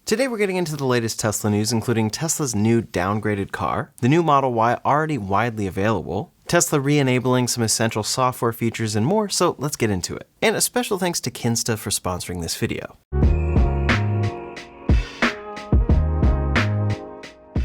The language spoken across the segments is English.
Today we're getting into the latest Tesla news, including Tesla's new downgraded car, the new Model Y already widely available, Tesla re-enabling some essential software features and more, so let's get into it. And a special thanks to Kinsta for sponsoring this video.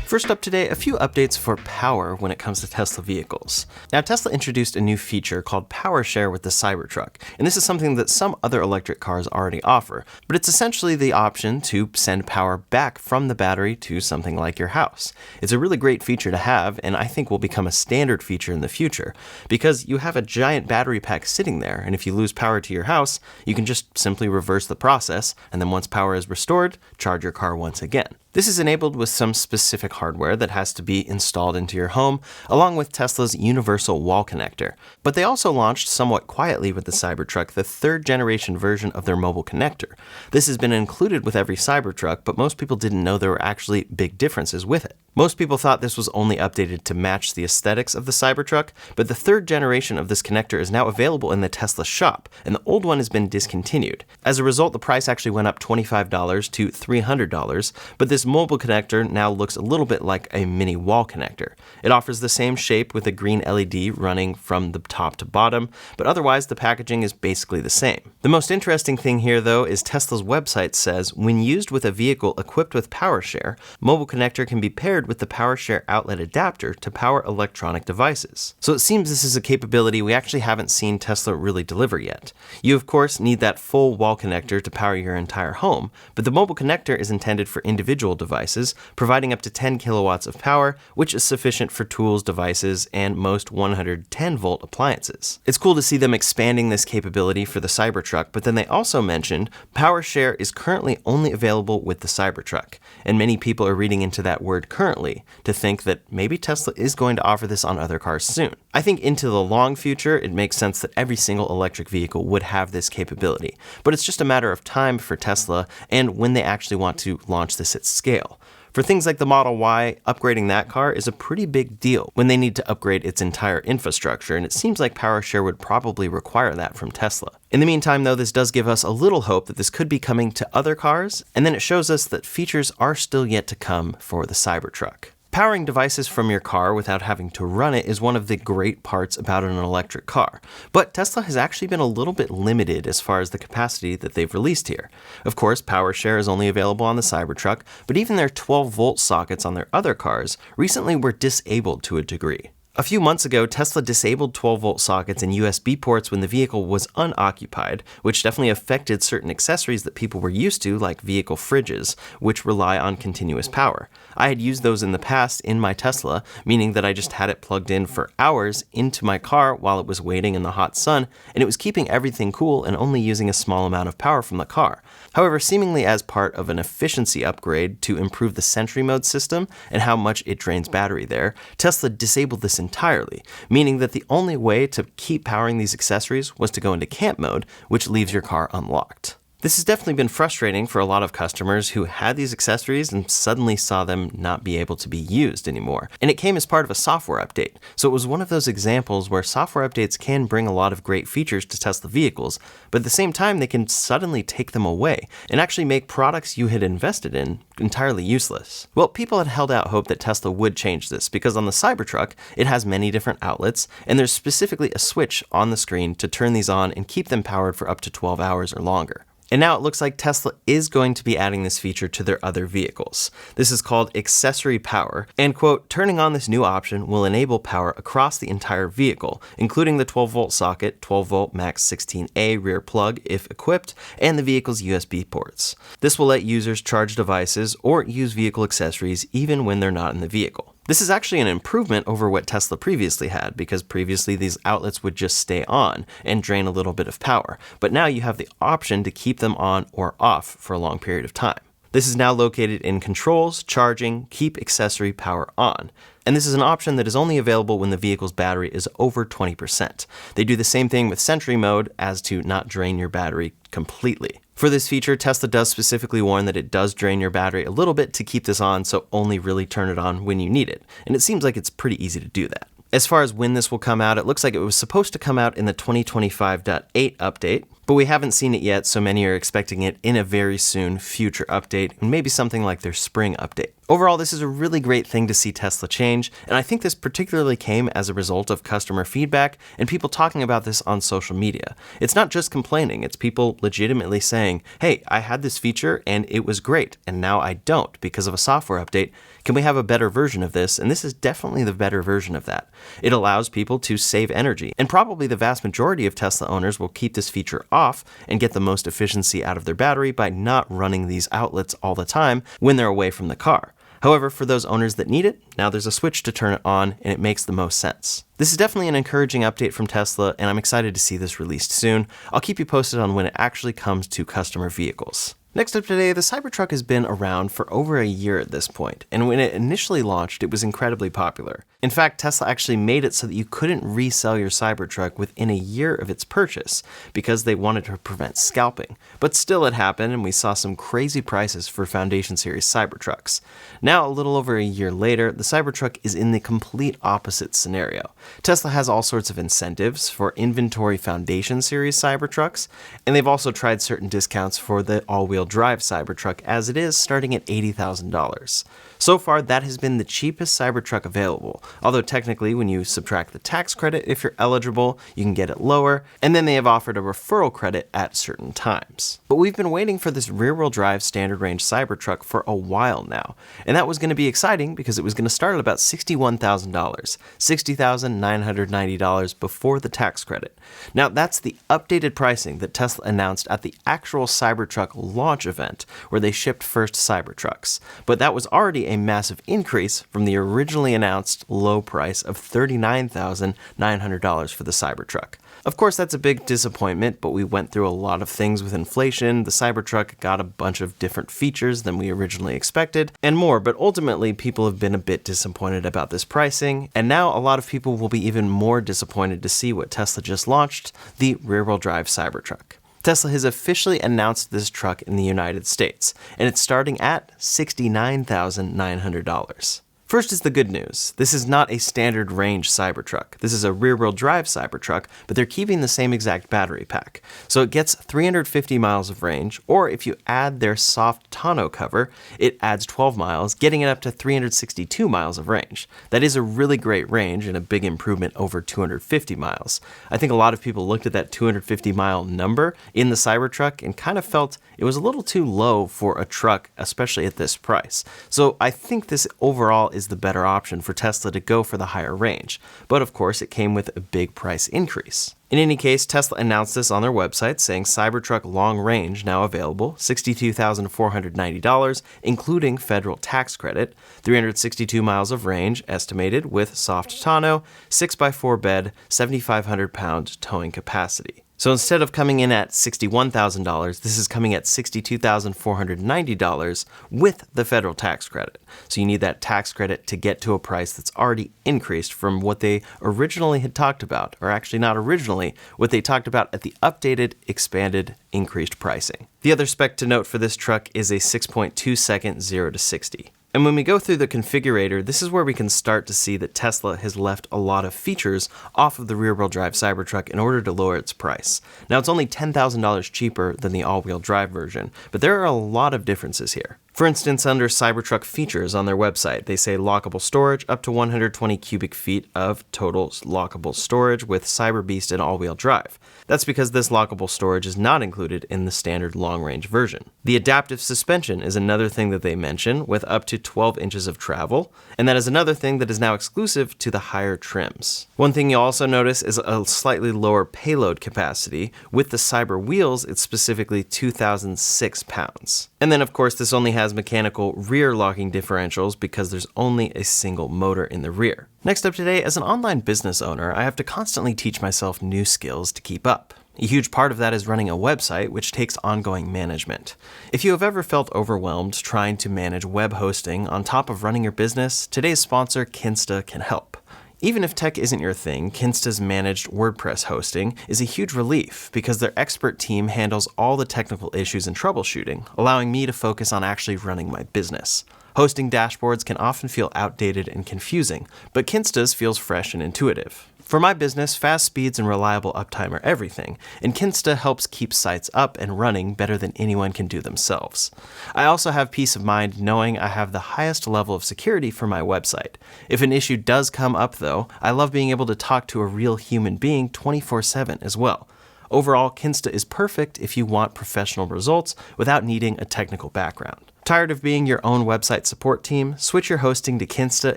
First up today, a few updates for power when it comes to Tesla vehicles. Now, Tesla introduced a new feature called Power Share with the Cybertruck, and this is something that some other electric cars already offer, but it's essentially the option to send power back from the battery to something like your house. It's a really great feature to have, and I think will become a standard feature in the future, because you have a giant battery pack sitting there, and if you lose power to your house, you can just simply reverse the process, and then once power is restored, charge your car once again. This is enabled with some specific hardware that has to be installed into your home, along with Tesla's universal wall connector. But they also launched somewhat quietly with the Cybertruck the third generation version of their mobile connector. This has been included with every Cybertruck, but most people didn't know there were actually big differences with it. Most people thought this was only updated to match the aesthetics of the Cybertruck, but the third generation of this connector is now available in the Tesla shop, and the old one has been discontinued. As a result, the price actually went up $25 to $300, but this mobile connector now looks a little bit like a mini wall connector. It offers the same shape with a green LED running from the top to bottom, but otherwise the packaging is basically the same. The most interesting thing here, though, is Tesla's website says, when used with a vehicle equipped with PowerShare, mobile connector can be paired with the PowerShare outlet adapter to power electronic devices. So it seems this is a capability we actually haven't seen Tesla really deliver yet. You of course need that full wall connector to power your entire home, but the mobile connector is intended for individual devices, providing up to 10 kilowatts of power, which is sufficient for tools, devices, and most 110-volt appliances. It's cool to see them expanding this capability for the Cybertruck, but then they also mentioned PowerShare is currently only available with the Cybertruck, and many people are reading into that word currently to think that maybe Tesla is going to offer this on other cars soon. I think into the long future, it makes sense that every single electric vehicle would have this capability, but it's just a matter of time for Tesla and when they actually want to launch this at scale. For things like the Model Y, upgrading that car is a pretty big deal when they need to upgrade its entire infrastructure, and it seems like PowerShare would probably require that from Tesla. In the meantime, though, this does give us a little hope that this could be coming to other cars, and then it shows us that features are still yet to come for the Cybertruck. Powering devices from your car without having to run it is one of the great parts about an electric car, but Tesla has actually been a little bit limited as far as the capacity that they've released here. Of course, PowerShare is only available on the Cybertruck, but even their 12-volt sockets on their other cars recently were disabled to a degree. A few months ago, Tesla disabled 12-volt sockets and USB ports when the vehicle was unoccupied, which definitely affected certain accessories that people were used to, like vehicle fridges, which rely on continuous power. I had used those in the past in my Tesla, meaning that I just had it plugged in for hours into my car while it was waiting in the hot sun, and it was keeping everything cool and only using a small amount of power from the car. However, seemingly as part of an efficiency upgrade to improve the Sentry mode system and how much it drains battery there, Tesla disabled this entirely, meaning that the only way to keep powering these accessories was to go into camp mode, which leaves your car unlocked. This has definitely been frustrating for a lot of customers who had these accessories and suddenly saw them not be able to be used anymore. And it came as part of a software update. So it was one of those examples where software updates can bring a lot of great features to Tesla vehicles, but at the same time they can suddenly take them away and actually make products you had invested in entirely useless. Well, people had held out hope that Tesla would change this because on the Cybertruck, it has many different outlets, and there's specifically a switch on the screen to turn these on and keep them powered for up to 12 hours or longer. And now it looks like Tesla is going to be adding this feature to their other vehicles. This is called accessory power, and quote, turning on this new option will enable power across the entire vehicle, including the 12-volt socket, 12-volt Max 16A rear plug if equipped, and the vehicle's USB ports. This will let users charge devices or use vehicle accessories even when they're not in the vehicle. This is actually an improvement over what Tesla previously had, because previously these outlets would just stay on and drain a little bit of power, but now you have the option to keep them on or off for a long period of time. This is now located in Controls, Charging, Keep Accessory Power On. And this is an option that is only available when the vehicle's battery is over 20%. They do the same thing with Sentry mode as to not drain your battery completely. For this feature, Tesla does specifically warn that it does drain your battery a little bit to keep this on, so only really turn it on when you need it. And it seems like it's pretty easy to do that. As far as when this will come out, it looks like it was supposed to come out in the 2025.8 update, But we haven't seen it yet, so many are expecting it in a very soon future update, and maybe something like their spring update. Overall, this is a really great thing to see Tesla change, and I think this particularly came as a result of customer feedback and people talking about this on social media. It's not just complaining, it's people legitimately saying, hey, I had this feature and it was great, and now I don't because of a software update. Can we have a better version of this? And this is definitely the better version of that. It allows people to save energy, and probably the vast majority of Tesla owners will keep this feature off and get the most efficiency out of their battery by not running these outlets all the time when they're away from the car. However, for those owners that need it, now there's a switch to turn it on, and it makes the most sense. This is definitely an encouraging update from Tesla, and I'm excited to see this released soon. I'll keep you posted on when it actually comes to customer vehicles. Next up today, the Cybertruck has been around for over a year at this point, and when it initially launched, it was incredibly popular. In fact, Tesla actually made it so that you couldn't resell your Cybertruck within a year of its purchase because they wanted to prevent scalping. But still it happened, and we saw some crazy prices for Foundation Series Cybertrucks. Now, a little over a year later, the Cybertruck is in the complete opposite scenario. Tesla has all sorts of incentives for inventory Foundation Series Cybertrucks, and they've also tried certain discounts for the all-wheel drive Cybertruck as it is, starting at $80,000. So far, that has been the cheapest Cybertruck available, although technically when you subtract the tax credit if you're eligible, you can get it lower, and then they have offered a referral credit at certain times. But we've been waiting for this rear-wheel drive standard range Cybertruck for a while now, and that was going to be exciting because it was going to start at about $61,000, $60,990 before the tax credit. Now that's the updated pricing that Tesla announced at the actual Cybertruck launch event where they shipped first Cybertrucks, but that was already a massive increase from the originally announced low price of $39,900 for the Cybertruck. Of course, that's a big disappointment, but we went through a lot of things with inflation. The Cybertruck got a bunch of different features than we originally expected, and more, but ultimately people have been a bit disappointed about this pricing, and now a lot of people will be even more disappointed to see what Tesla just launched, the rear-wheel drive Cybertruck. Tesla has officially announced this truck in the United States, and it's starting at $69,900. First is the good news. This is not a standard range Cybertruck. This is a rear-wheel drive Cybertruck, but they're keeping the same exact battery pack. So it gets 350 miles of range, or if you add their soft tonneau cover, it adds 12 miles, getting it up to 362 miles of range. That is a really great range and a big improvement over 250 miles. I think a lot of people looked at that 250 mile number in the Cybertruck and kind of felt it was a little too low for a truck, especially at this price. So I think this overall is the better option for Tesla to go for the higher range. But of course, it came with a big price increase. In any case, Tesla announced this on their website, saying Cybertruck long range now available, $62,490, including federal tax credit, 362 miles of range estimated with soft tonneau, 6x4 bed, 7,500 pound towing capacity. So instead of coming in at $61,000, this is coming at $62,490 with the federal tax credit. So you need that tax credit to get to a price that's already increased from what they originally had talked about, or actually not originally, what they talked about at the updated, expanded, increased pricing. The other spec to note for this truck is a 6.2 second 0 to 60. And when we go through the configurator, this is where we can start to see that Tesla has left a lot of features off of the rear-wheel drive Cybertruck in order to lower its price. Now, it's only $10,000 cheaper than the all-wheel drive version, but there are a lot of differences here. For instance, under Cybertruck features on their website, they say lockable storage up to 120 cubic feet of total lockable storage with Cyberbeast and all-wheel drive. That's because this lockable storage is not included in the standard long-range version. The adaptive suspension is another thing that they mention, with up to 12 inches of travel, and that is another thing that is now exclusive to the higher trims. One thing you'll also notice is a slightly lower payload capacity. With the Cyber wheels, it's specifically 2,006 pounds. And then, of course, this only has mechanical rear locking differentials because there's only a single motor in the rear. Next up today, as an online business owner, I have to constantly teach myself new skills to keep up. A huge part of that is running a website, which takes ongoing management. If you have ever felt overwhelmed trying to manage web hosting on top of running your business, today's sponsor, Kinsta, can help. Even if tech isn't your thing, Kinsta's managed WordPress hosting is a huge relief because their expert team handles all the technical issues and troubleshooting, allowing me to focus on actually running my business. Hosting dashboards can often feel outdated and confusing, but Kinsta's feels fresh and intuitive. For my business, fast speeds and reliable uptime are everything, and Kinsta helps keep sites up and running better than anyone can do themselves. I also have peace of mind knowing I have the highest level of security for my website. If an issue does come up though, I love being able to talk to a real human being 24/7 as well. Overall, Kinsta is perfect if you want professional results without needing a technical background. Tired of being your own website support team? Switch your hosting to Kinsta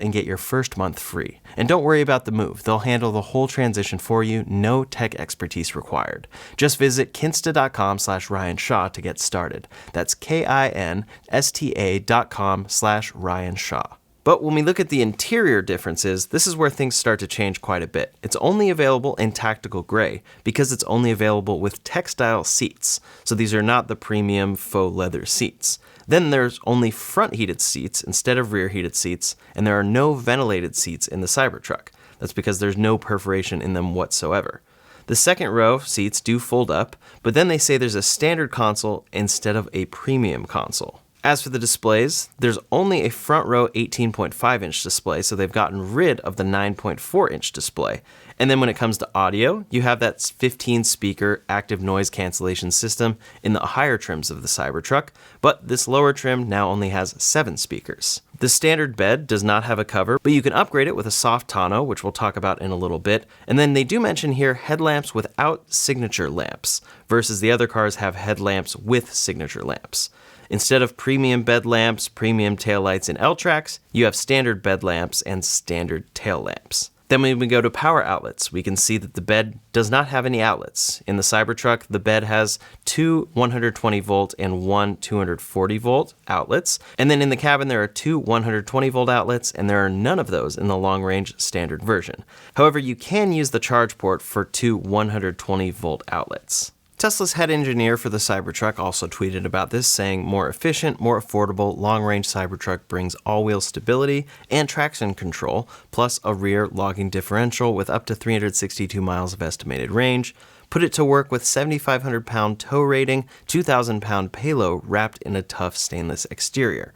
and get your first month free. And don't worry about the move. They'll handle the whole transition for you, no tech expertise required. Just visit kinsta.com/Ryan Shaw to get started. That's KINSTA.com/Ryan Shaw. But when we look at the interior differences, this is where things start to change quite a bit. It's only available in tactical gray because it's only available with textile seats. So these are not the premium faux leather seats. Then there's only front heated seats instead of rear heated seats, and there are no ventilated seats in the Cybertruck. That's because there's no perforation in them whatsoever. The second row seats do fold up, but then they say there's a standard console instead of a premium console. As for the displays, there's only a front row 18.5-inch display, so they've gotten rid of the 9.4-inch display. And then when it comes to audio, you have that 15-speaker active noise cancellation system in the higher trims of the Cybertruck, but this lower trim now only has 7 speakers. The standard bed does not have a cover, but you can upgrade it with a soft tonneau, which we'll talk about in a little bit. And then they do mention here headlamps without signature lamps, versus the other cars have headlamps with signature lamps. Instead of premium bed lamps, premium taillights, and L-tracks, you have standard bed lamps and standard tail lamps. Then when we go to power outlets, we can see that the bed does not have any outlets. In the Cybertruck, the bed has 2 120 volt and 1 240 volt outlets. And then in the cabin, there are 2 120 volt outlets, and there are none of those in the long range standard version. However, you can use the charge port for 2 120 volt outlets. Tesla's head engineer for the Cybertruck also tweeted about this, saying, "More efficient, more affordable, long-range Cybertruck brings all-wheel stability and traction control, plus a rear logging differential with up to 362 miles of estimated range. Put it to work with 7,500-pound tow rating, 2,000-pound payload wrapped in a tough stainless exterior."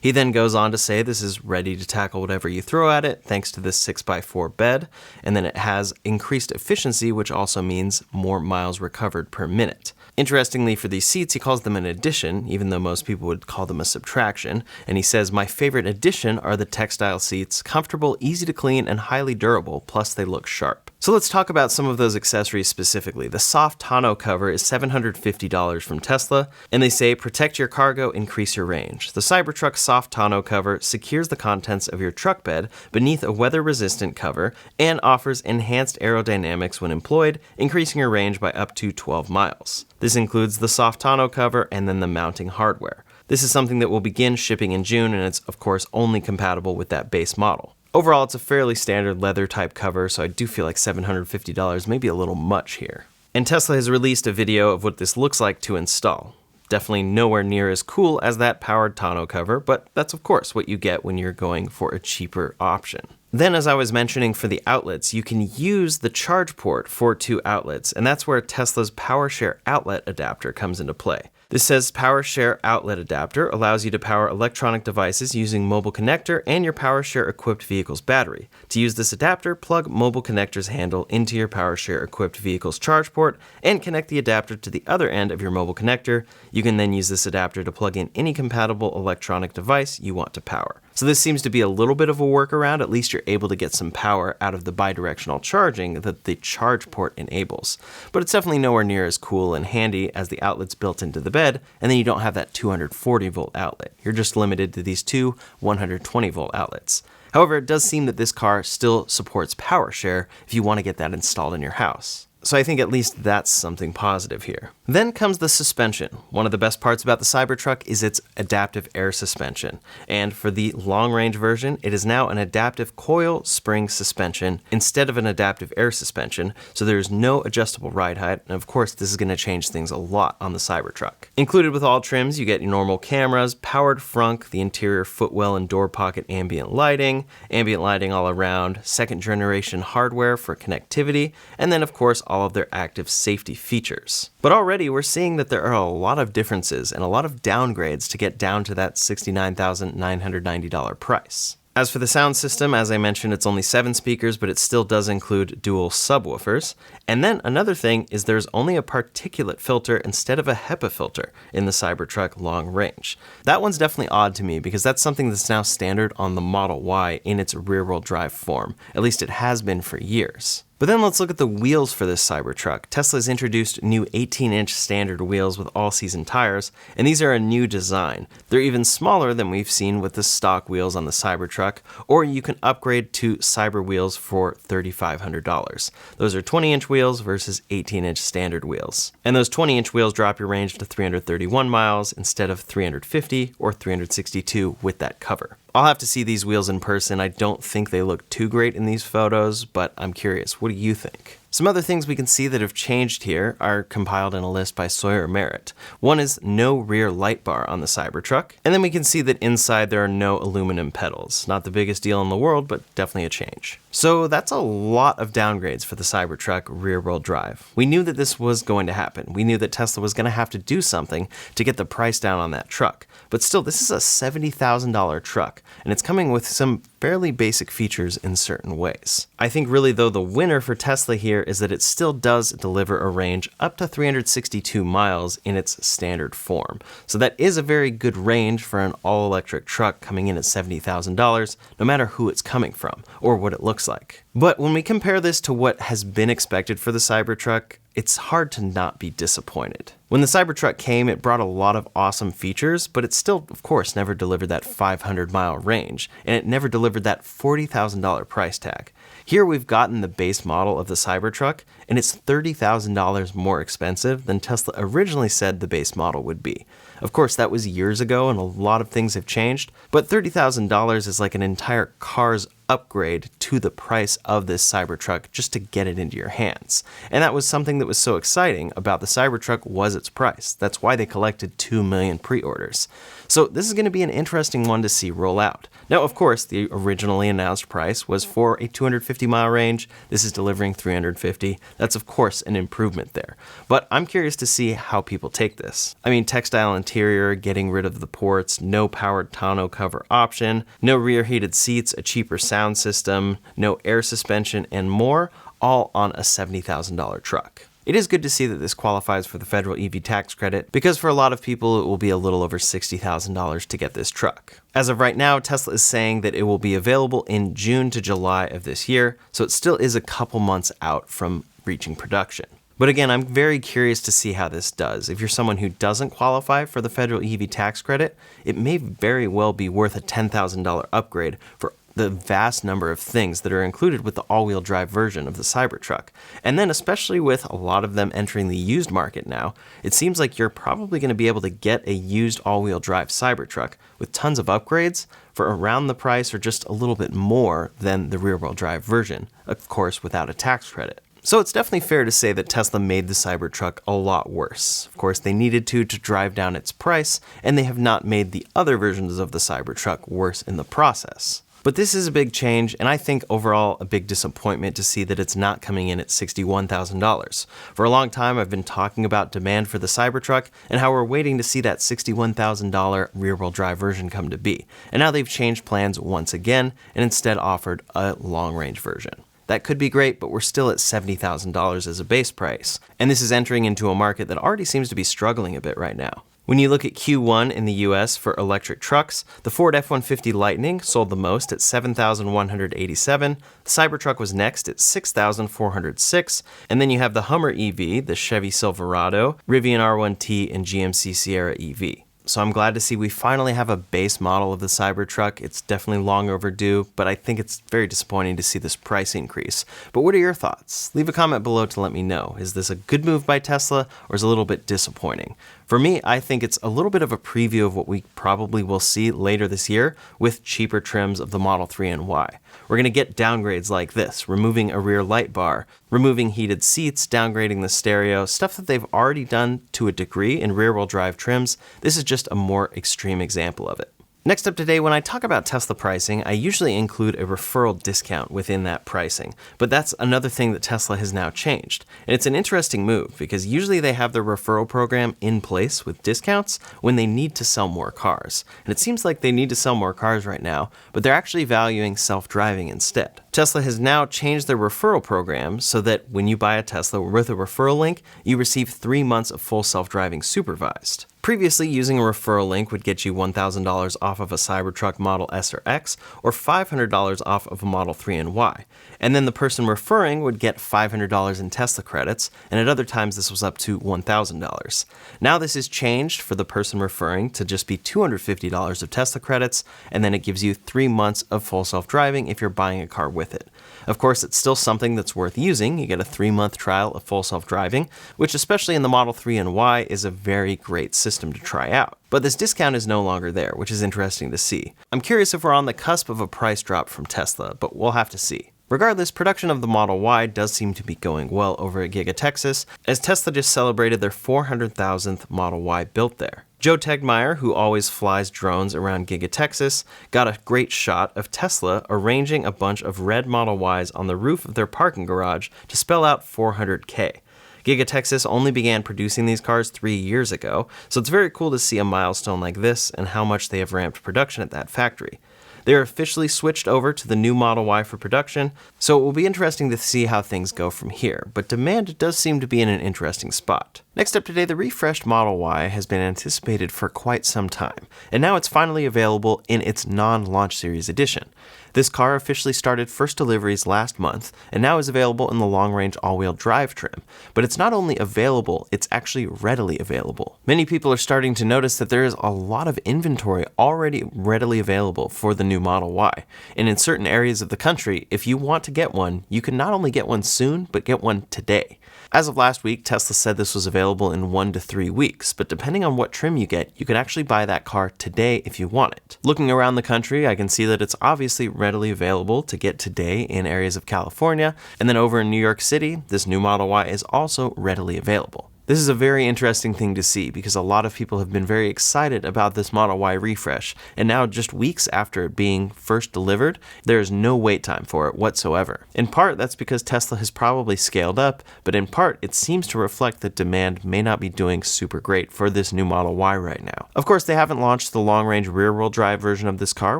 He then goes on to say this is ready to tackle whatever you throw at it thanks to this 6x4 bed, and then it has increased efficiency, which also means more miles recovered per minute. Interestingly, for these seats, he calls them an addition, even though most people would call them a subtraction, and he says, "My favorite addition are the textile seats, comfortable, easy to clean, and highly durable, plus they look sharp." So let's talk about some of those accessories specifically. The soft tonneau cover is $750 from Tesla, and they say, "Protect your cargo, increase your range." The Cybertruck soft tonneau cover secures the contents of your truck bed beneath a weather-resistant cover and offers enhanced aerodynamics when employed, increasing your range by up to 12 miles. This includes the soft tonneau cover and then the mounting hardware. This is something that will begin shipping in June, and it's of course only compatible with that base model. Overall, it's a fairly standard leather type cover, so I do feel like $750 may be a little much here. And Tesla has released a video of what this looks like to install. Definitely nowhere near as cool as that powered tonneau cover, but that's of course what you get when you're going for a cheaper option. Then, as I was mentioning for the outlets, you can use the charge port for 2 outlets, and that's where Tesla's PowerShare outlet adapter comes into play. This says PowerShare outlet adapter allows you to power electronic devices using mobile connector and your PowerShare equipped vehicle's battery. To use this adapter, plug mobile connector's handle into your PowerShare equipped vehicle's charge port and connect the adapter to the other end of your mobile connector. You can then use this adapter to plug in any compatible electronic device you want to power. So this seems to be a little bit of a workaround. At least you're able to get some power out of the bidirectional charging that the charge port enables. But it's definitely nowhere near as cool and handy as the outlets built into the bed, and then you don't have that 240 volt outlet. You're just limited to these 2 120 volt outlets. However, it does seem that this car still supports PowerShare if you want to get that installed in your house. So I think at least that's something positive here. Then comes the suspension. One of the best parts about the Cybertruck is its adaptive air suspension. And for the long-range version, it is now an adaptive coil spring suspension instead of an adaptive air suspension, so there's no adjustable ride height, and of course this is going to change things a lot on the Cybertruck. Included with all trims, you get your normal cameras, powered frunk, the interior footwell and door pocket ambient lighting all around, second generation hardware for connectivity, and then of course all of their active safety features. But already we're seeing that there are a lot of differences and a lot of downgrades to get down to that $69,990 price. As for the sound system, as I mentioned, it's only 7 speakers, but it still does include dual subwoofers. And then another thing is there's only a particulate filter instead of a HEPA filter in the Cybertruck long range. That one's definitely odd to me because that's something that's now standard on the Model Y in its rear-wheel drive form. At least it has been for years. But then let's look at the wheels for this Cybertruck. Tesla's introduced new 18-inch standard wheels with all-season tires, and these are a new design. They're even smaller than we've seen with the stock wheels on the Cybertruck, or you can upgrade to Cyber wheels for $3,500. Those are 20-inch wheels versus 18-inch standard wheels. And those 20-inch wheels drop your range to 331 miles instead of 350 or 362 with that cover. I'll have to see these wheels in person. I don't think they look too great in these photos, but I'm curious. What do you think? Some other things we can see that have changed here are compiled in a list by Sawyer Merritt. One is no rear light bar on the Cybertruck, and then we can see that inside there are no aluminum pedals. Not the biggest deal in the world, but definitely a change. So that's a lot of downgrades for the Cybertruck rear-wheel drive. We knew that this was going to happen. We knew that Tesla was going to have to do something to get the price down on that truck. But still, this is a $70,000 truck, and it's coming with some fairly basic features in certain ways. I think really though the winner for Tesla here is that it still does deliver a range up to 362 miles in its standard form. So that is a very good range for an all-electric truck coming in at $70,000, no matter who it's coming from or what it looks like. But when we compare this to what has been expected for the Cybertruck, it's hard to not be disappointed. When the Cybertruck came, it brought a lot of awesome features, but it still, of course, never delivered that 500-mile range, and it never delivered that $40,000 price tag. Here we've gotten the base model of the Cybertruck, and it's $30,000 more expensive than Tesla originally said the base model would be. Of course, that was years ago, and a lot of things have changed, but $30,000 is like an entire car's upgrade to the price of this Cybertruck just to get it into your hands. And that was something that was so exciting about the Cybertruck was its price. That's why they collected 2 million pre-orders. So this is going to be an interesting one to see roll out. Now, of course, the originally announced price was for a 250-mile range. This is delivering 350. That's, of course, an improvement there. But I'm curious to see how people take this. I mean, textile interior, getting rid of the ports, no powered tonneau cover option, no rear heated seats, a cheaper sound system, no air suspension, and more, all on a $70,000 truck. It is good to see that this qualifies for the federal EV tax credit because for a lot of people it will be a little over $60,000 to get this truck. As of right now, Tesla is saying that it will be available in June to July of this year, so it still is a couple months out from reaching production. But again, I'm very curious to see how this does. If you're someone who doesn't qualify for the federal EV tax credit, it may very well be worth a $10,000 upgrade for the vast number of things that are included with the all-wheel drive version of the Cybertruck. And then especially with a lot of them entering the used market now, it seems like you're probably going to be able to get a used all-wheel drive Cybertruck with tons of upgrades for around the price or just a little bit more than the rear-wheel drive version, of course without a tax credit. So it's definitely fair to say that Tesla made the Cybertruck a lot worse. Of course, they needed to drive down its price, and they have not made the other versions of the Cybertruck worse in the process. But this is a big change, and I think overall a big disappointment to see that it's not coming in at $61,000. For a long time, I've been talking about demand for the Cybertruck and how we're waiting to see that $61,000 rear-wheel drive version come to be. And now they've changed plans once again and instead offered a long-range version. That could be great, but we're still at $70,000 as a base price. And this is entering into a market that already seems to be struggling a bit right now. When you look at Q1 in the US for electric trucks, the Ford F-150 Lightning sold the most at 7,187, the Cybertruck was next at 6,406, and then you have the Hummer EV, the Chevy Silverado, Rivian R1T, and GMC Sierra EV. So I'm glad to see we finally have a base model of the Cybertruck. It's definitely long overdue, but I think it's very disappointing to see this price increase. But what are your thoughts? Leave a comment below to let me know. Is this a good move by Tesla, or is it a little bit disappointing? For me, I think it's a little bit of a preview of what we probably will see later this year with cheaper trims of the Model 3 and Y. We're going to get downgrades like this, removing a rear light bar, removing heated seats, downgrading the stereo, stuff that they've already done to a degree in rear-wheel drive trims. This is just a more extreme example of it. Next up today, when I talk about Tesla pricing, I usually include a referral discount within that pricing, but that's another thing that Tesla has now changed. And it's an interesting move because usually they have their referral program in place with discounts when they need to sell more cars. And it seems like they need to sell more cars right now, but they're actually valuing self-driving instead. Tesla has now changed their referral program so that when you buy a Tesla with a referral link, you receive 3 months of full self-driving supervised. Previously, using a referral link would get you $1,000 off of a Cybertruck Model S or X, or $500 off of a Model 3 and Y. And then the person referring would get $500 in Tesla credits, and at other times this was up to $1,000. Now this is changed for the person referring to just be $250 of Tesla credits, and then it gives you 3 months of full self-driving if you're buying a car with it. Of course, it's still something that's worth using. You get a 3-month trial of full self-driving, which especially in the Model 3 and Y is a very great system to try out. But this discount is no longer there, which is interesting to see. I'm curious if we're on the cusp of a price drop from Tesla, but we'll have to see. Regardless, production of the Model Y does seem to be going well over at Giga Texas, as Tesla just celebrated their 400,000th Model Y built there. Joe Tegmeyer, who always flies drones around Giga Texas, got a great shot of Tesla arranging a bunch of red Model Ys on the roof of their parking garage to spell out 400K. Giga Texas only began producing these cars 3 years ago, so it's very cool to see a milestone like this and how much they have ramped production at that factory. They are officially switched over to the new Model Y for production, so it will be interesting to see how things go from here, but demand does seem to be in an interesting spot. Next up today, the refreshed Model Y has been anticipated for quite some time, and now it's finally available in its non-launch series edition. This car officially started first deliveries last month, and now is available in the long-range all-wheel drive trim. But it's not only available, it's actually readily available. Many people are starting to notice that there is a lot of inventory already readily available for the new Model Y. And in certain areas of the country, if you want to get one, you can not only get one soon, but get one today. As of last week, Tesla said this was available in 1 to 3 weeks, but depending on what trim you get, you can actually buy that car today if you want it. Looking around the country, I can see that it's obviously readily available to get today in areas of California, and then over in New York City, this new Model Y is also readily available. This is a very interesting thing to see because a lot of people have been very excited about this Model Y refresh, and now just weeks after it being first delivered, there is no wait time for it whatsoever. In part, that's because Tesla has probably scaled up, but in part, it seems to reflect that demand may not be doing super great for this new Model Y right now. Of course, they haven't launched the long-range rear-wheel drive version of this car,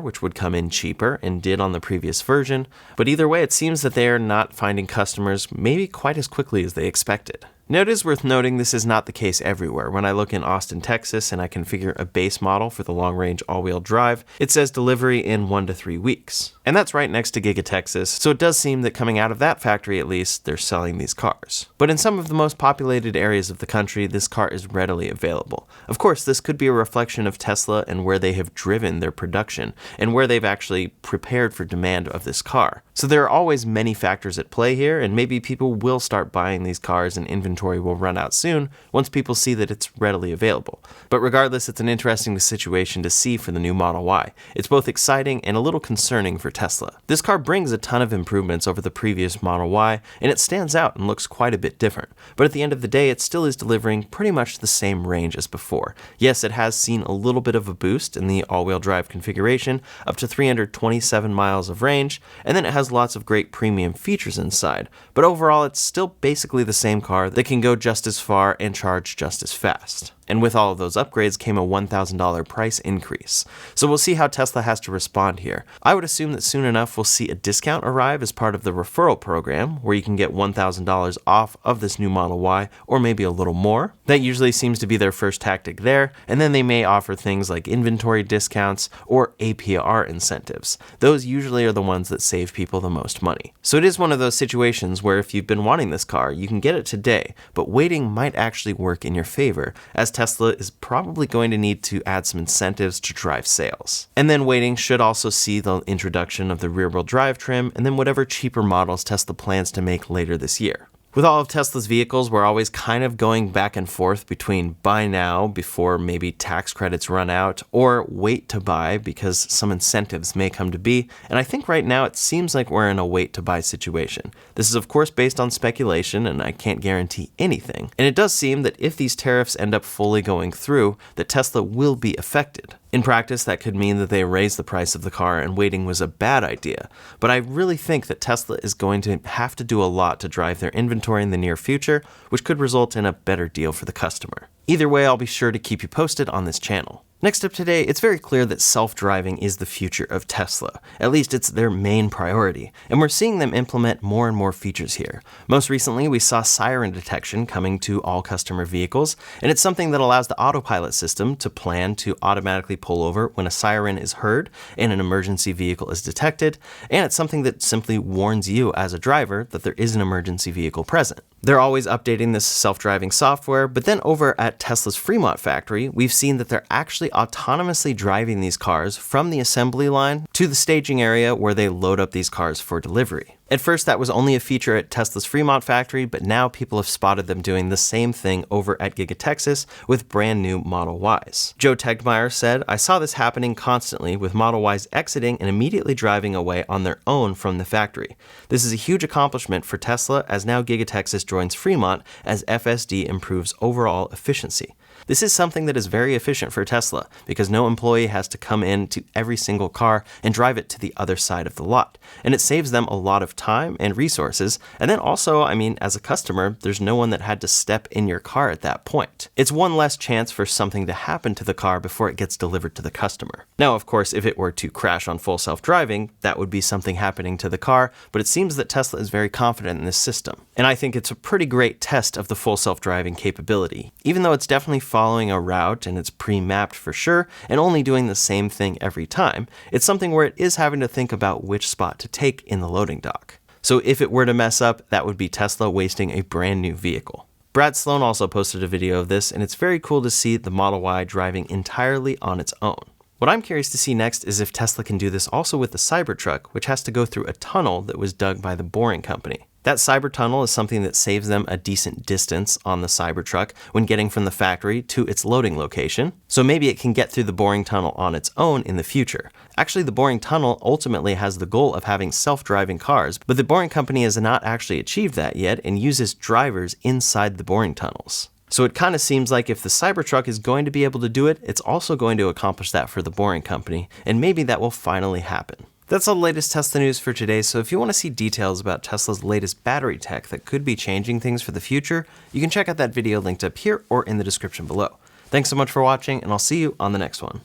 which would come in cheaper and did on the previous version, but either way, it seems that they are not finding customers maybe quite as quickly as they expected. Now, it is worth noting this is not the case everywhere. When I look in Austin, Texas, and I configure a base model for the long-range all-wheel drive, it says delivery in 1 to 3 weeks. And that's right next to Giga Texas, so it does seem that coming out of that factory at least, they're selling these cars. But in some of the most populated areas of the country, this car is readily available. Of course, this could be a reflection of Tesla and where they have driven their production, and where they've actually prepared for demand of this car. So there are always many factors at play here, and maybe people will start buying these cars and inventory will run out soon once people see that it's readily available. But regardless, it's an interesting situation to see for the new Model Y. It's both exciting and a little concerning for Tesla. This car brings a ton of improvements over the previous Model Y, and it stands out and looks quite a bit different. But at the end of the day, it still is delivering pretty much the same range as before. Yes, it has seen a little bit of a boost in the all-wheel drive configuration, up to 327 miles of range, and then it has lots of great premium features inside. But overall, it's still basically the same car that can go just as far and charge just as fast. And with all of those upgrades came a $1,000 price increase. So we'll see how Tesla has to respond here. I would assume that soon enough we'll see a discount arrive as part of the referral program, where you can get $1,000 off of this new Model Y, or maybe a little more. That usually seems to be their first tactic there, and then they may offer things like inventory discounts or APR incentives. Those usually are the ones that save people the most money. So it is one of those situations where if you've been wanting this car, you can get it today, but waiting might actually work in your favor, as Tesla is probably going to need to add some incentives to drive sales. And then waiting should also see the introduction of the rear-wheel drive trim and then whatever cheaper models Tesla plans to make later this year. With all of Tesla's vehicles, we're always kind of going back and forth between buy now before maybe tax credits run out, or wait to buy because some incentives may come to be, and I think right now it seems like we're in a wait to buy situation. This is of course based on speculation, and I can't guarantee anything, and it does seem that if these tariffs end up fully going through, that Tesla will be affected. In practice, that could mean that they raised the price of the car and waiting was a bad idea, but I really think that Tesla is going to have to do a lot to drive their inventory in the near future, which could result in a better deal for the customer. Either way, I'll be sure to keep you posted on this channel. Next up today, it's very clear that self-driving is the future of Tesla. At least it's their main priority, and we're seeing them implement more and more features here. Most recently, we saw siren detection coming to all customer vehicles, and it's something that allows the autopilot system to plan to automatically pull over when a siren is heard and an emergency vehicle is detected, and it's something that simply warns you as a driver that there is an emergency vehicle present. They're always updating this self-driving software, but then over at Tesla's Fremont factory, we've seen that they're actually autonomously driving these cars from the assembly line to the staging area where they load up these cars for delivery. At first, that was only a feature at Tesla's Fremont factory, but now people have spotted them doing the same thing over at Giga Texas with brand new Model Ys. Joe Tegmeyer said, "I saw this happening constantly with Model Ys exiting and immediately driving away on their own from the factory. This is a huge accomplishment for Tesla as now Giga Texas joins Fremont as FSD improves overall efficiency." This is something that is very efficient for Tesla because no employee has to come in to every single car and drive it to the other side of the lot. And it saves them a lot of time and resources. And then also, as a customer, there's no one that had to step in your car at that point. It's one less chance for something to happen to the car before it gets delivered to the customer. Now, of course, if it were to crash on full self-driving, that would be something happening to the car, but it seems that Tesla is very confident in this system. And I think it's a pretty great test of the full self-driving capability. Even though it's definitely following a route and it's pre-mapped for sure, and only doing the same thing every time, it's something where it is having to think about which spot to take in the loading dock. So if it were to mess up, that would be Tesla wasting a brand new vehicle. Brad Sloan also posted a video of this, and it's very cool to see the Model Y driving entirely on its own. What I'm curious to see next is if Tesla can do this also with the Cybertruck, which has to go through a tunnel that was dug by the Boring Company. That cyber tunnel is something that saves them a decent distance on the Cybertruck when getting from the factory to its loading location, so maybe it can get through the Boring Tunnel on its own in the future. Actually, the Boring Tunnel ultimately has the goal of having self-driving cars, but the Boring Company has not actually achieved that yet and uses drivers inside the boring tunnels. So it kind of seems like if the Cybertruck is going to be able to do it, it's also going to accomplish that for the Boring Company, and maybe that will finally happen. That's all the latest Tesla news for today, so if you want to see details about Tesla's latest battery tech that could be changing things for the future, you can check out that video linked up here or in the description below. Thanks so much for watching, and I'll see you on the next one.